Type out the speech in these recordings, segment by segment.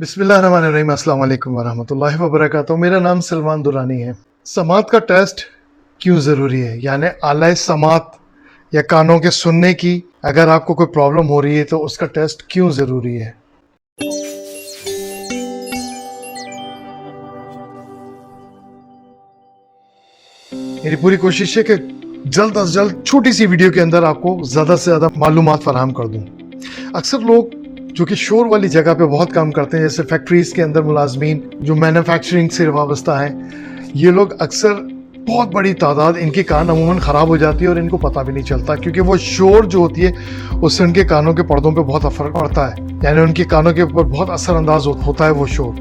बिस्मिल्लाहिर्रहमानिर्रहीम, अस्सलाम वालेकुम वरहमतुल्लाहि वबरकातुहू। मेरा नाम सलमान दुरानी है। समात का टेस्ट क्यों ज़रूरी है, यानी आला समात या कानों के सुनने की अगर आपको कोई प्रॉब्लम हो रही है तो उसका टेस्ट क्यों ज़रूरी है। मेरी पूरी कोशिश है कि जल्द अज जल्द छोटी सी वीडियो के अंदर आपको ज़्यादा से ज़्यादा मालूमात फराहम कर दूँ। अक्सर लोग जो कि शोर वाली जगह पे बहुत काम करते हैं, जैसे फैक्ट्रीज़ के अंदर मुलाजमीन जो मैन्युफैक्चरिंग से वाबस्ता हैं, ये लोग अक्सर बहुत बड़ी तादाद इनके कान अमूमन ख़राब हो जाती है और इनको पता भी नहीं चलता, क्योंकि वो शोर जो होती है उससे उनके कानों के पर्दों पे बहुत असर पड़ता है, यानी उनके कानों के ऊपर बहुत असरअंदाज होता है वो शोर।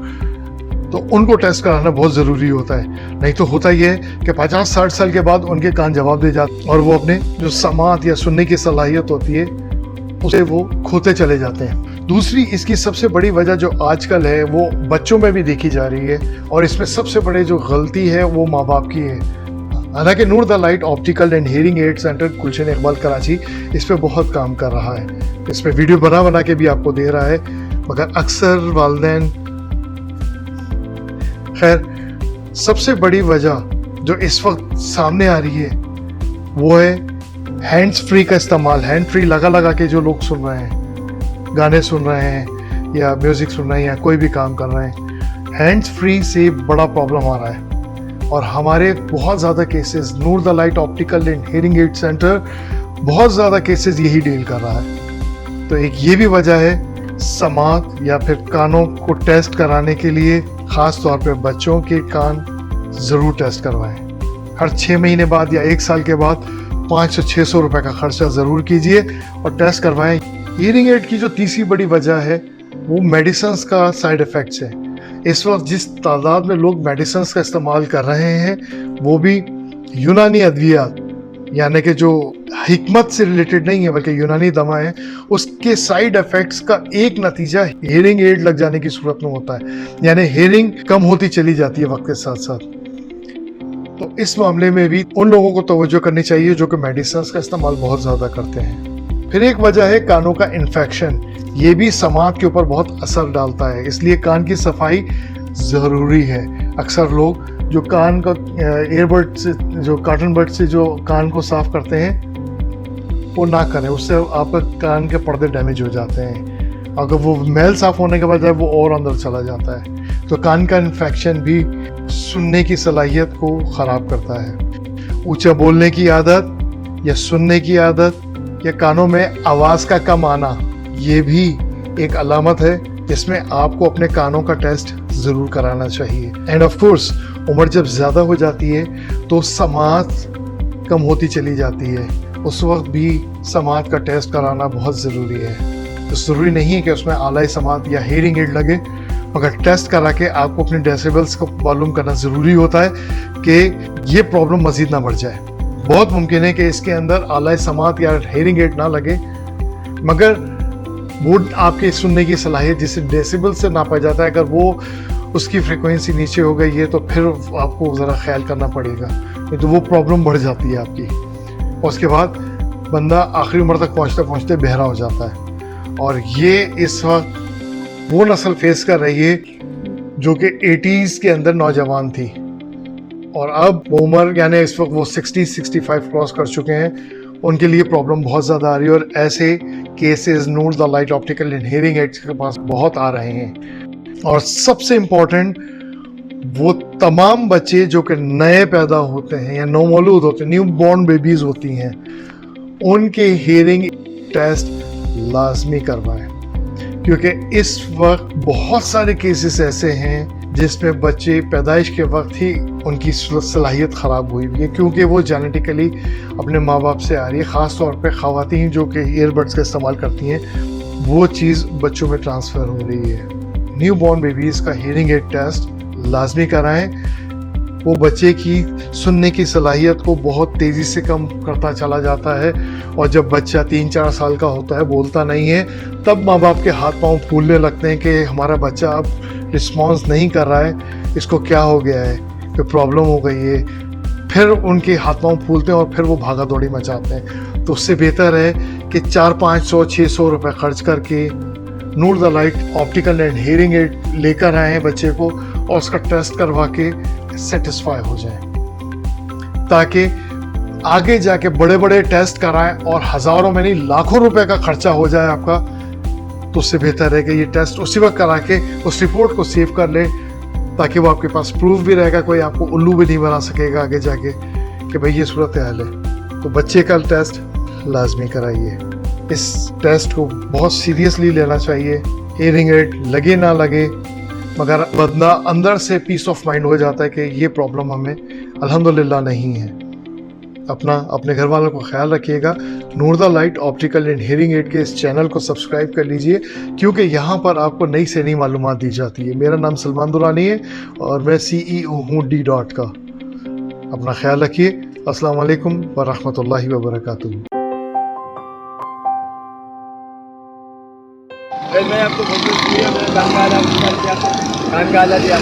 तो उनको टेस्ट कराना बहुत ज़रूरी होता है, नहीं तो होता ये है कि 50-60 साल के बाद उनके कान जवाब दे जाते और वो अपने जो समात या सुनने की सलाहियत होती है उसे वो खोते चले जाते हैं। दूसरी इसकी सबसे बड़ी वजह जो आजकल है वो बच्चों में भी देखी जा रही है, और इसमें सबसे बड़ी जो गलती है वो माँ बाप की है। हालांकि Noor the light optical and hearing aid centre Gulshan Iqbal Karachi इस पे बहुत काम कर रहा है, इस पे वीडियो बना के भी आपको दे रहा है, मगर अक्सर वालिदैन खैर सबसे बड़ी वजह जो इस वक्त सामने आ रही है वो है हैंड्स फ्री का इस्तेमाल। हैंड फ्री लगा के जो लोग सुन रहे हैं, गाने सुन रहे हैं या म्यूज़िक सुन रहे हैं या कोई भी काम कर रहे हैं, हैंड्स फ्री से बड़ा प्रॉब्लम आ रहा है। और हमारे बहुत ज़्यादा cases Noor the light optical and hearing aid centre बहुत ज़्यादा केसेस यही डील कर रहा है। तो एक ये भी वजह है समात या फिर कानों को टेस्ट कराने के लिए ख़ास तौर पे बच्चों के कान ज़रूर टेस्ट करवाएं। हर 6 महीने बाद या 1 साल के बाद 500-600 रुपये का खर्चा ज़रूर कीजिए और टेस्ट करवाएं। हियरिंग एड की जो तीसरी बड़ी वजह है वो मेडिसिन्स का साइड इफ़ेक्ट्स है। इस वक्त जिस तादाद में लोग मेडिसिन्स का इस्तेमाल कर रहे हैं वो भी यूनानी अद्वियात, यानी कि जो हिकमत से रिलेटेड नहीं है बल्कि यूनानी दवा है, उसके साइड इफ़ेक्ट्स का एक नतीजा हियरिंग एड लग जाने की सूरत में होता है, यानी हियरिंग कम होती चली जाती है वक्त के साथ साथ। तो इस मामले में भी उन लोगों को तवज्जो करनी चाहिए जो कि मेडिसिन्स का इस्तेमाल बहुत ज़्यादा करते हैं। फिर एक वजह है कानों का इन्फेक्शन, ये भी समात के ऊपर बहुत असर डालता है, इसलिए कान की सफाई ज़रूरी है। अक्सर लोग जो कान का एयरबड से जो कॉटन बड से जो कान को साफ़ करते हैं वो ना करें, उससे आपका कान के पर्दे डैमेज हो जाते हैं। अगर वो मैल साफ़ होने के बाद वो और अंदर चला जाता है तो कान का इन्फेक्शन भी सुनने की सलाहियत को ख़राब करता है। ऊंचा बोलने की आदत या सुनने की आदत या कानों में आवाज़ का कम आना, ये भी एक अलामत है जिसमें आपको अपने कानों का टेस्ट ज़रूर कराना चाहिए। एंड ऑफ कोर्स उम्र जब ज़्यादा हो जाती है तो समात कम होती चली जाती है, उस वक्त भी समात का टेस्ट कराना बहुत ज़रूरी है। तो ज़रूरी नहीं है कि उसमें आला समात या हियरिंग एड लगे, मगर टेस्ट करा के आपको अपने डेसिबल्स को मालूम करना ज़रूरी होता है कि ये प्रॉब्लम मज़ीद ना बढ़ जाए। बहुत मुमकिन है कि इसके अंदर आला समात या हियरिंग एड ना लगे, मगर वो आपके सुनने की सलाहियत जिसे डेसिबल से नापा जाता है, अगर वो उसकी फ्रीक्वेंसी नीचे हो गई है तो फिर आपको ज़रा ख्याल करना पड़ेगा, नहीं तो वो प्रॉब्लम बढ़ जाती है आपकी। और उसके बाद बंदा आखिरी उम्र तक पहुँचते पहुँचते बहरा हो जाता है। और ये इस वक्त वो नस्ल फेस कर रही है जो कि 80s के अंदर नौजवान थी और अब वो उम्र यानी इस वक्त वो 60-65 क्रॉस कर चुके हैं, उनके लिए प्रॉब्लम बहुत ज़्यादा आ रही है। और ऐसे cases Noor the light optical and hearing aids के पास बहुत आ रहे हैं। और सबसे इम्पोर्टेंट वो तमाम बच्चे जो कि नए पैदा होते हैं या नौमौलूद होते हैं, न्यू बॉर्न बेबीज़ होती हैं, उनके हियरिंग टेस्ट लाजमी करवाएं, क्योंकि इस वक्त बहुत सारे केसेस ऐसे हैं जिसमें बच्चे पैदाइश के वक्त ही उनकी सलाहियत ख़राब हुई हुई है, क्योंकि वो जेनेटिकली अपने माँ बाप से आ रही है। ख़ास तौर पे ख़वातीन जो कि ईयरबड्स का इस्तेमाल करती हैं, वो चीज़ बच्चों में ट्रांसफ़र हो रही है। न्यू बॉर्न बेबीज़ का हियरिंग एड टेस्ट लाजमी कराएं, वो बच्चे की सुनने की सलाहियत को बहुत तेज़ी से कम करता चला जाता है। और जब बच्चा 3-4 साल का होता है, बोलता नहीं है, तब माँ बाप के हाथ पांव फूलने लगते हैं कि हमारा बच्चा अब रिस्पॉन्स नहीं कर रहा है, इसको क्या हो गया है, कोई प्रॉब्लम हो गई है। फिर उनके हाथ पांव फूलते हैं और फिर वो भागा दौड़ी मचाते हैं। तो उससे बेहतर है कि 400-500-600 रुपये खर्च करके Noor the light optical and hearing aid लेकर आए हैं बच्चे को और उसका टेस्ट करवा के सेटिस्फाई हो जाए, ताकि आगे जाके बड़े बड़े टेस्ट कराएं और हजारों में नहीं लाखों रुपए का खर्चा हो जाए आपका, तो उससे बेहतर है कि ये टेस्ट उसी वक्त करा के उस रिपोर्ट को सेव कर ले, ताकि वो आपके पास प्रूफ भी रहेगा, कोई आपको उल्लू भी नहीं बना सकेगा आगे जाके कि भाई ये सूरत हाल है। तो बच्चे का टेस्ट लाजमी कराइए। इस टेस्ट को बहुत सीरियसली लेना चाहिए। हियरिंग एड लगे ना लगे, मगर बंदा अंदर से पीस ऑफ माइंड हो जाता है कि ये प्रॉब्लम हमें अल्हम्दुलिल्लाह नहीं है। अपने घर वालों को ख्याल रखिएगा। Noor the light optical and hearing aid के इस चैनल को सब्सक्राइब कर लीजिए, क्योंकि यहाँ पर आपको नई से नई मालूमात दी जाती है। मेरा नाम सलमान दुरानी है और मैं CEO हूँ D.Dot का। अपना ख्याल रखिए। अस्सलाम वालेकुम व रहमतुल्लाहि व बरकातुहू। मैं आपको बोल दूँ, गान गा दिया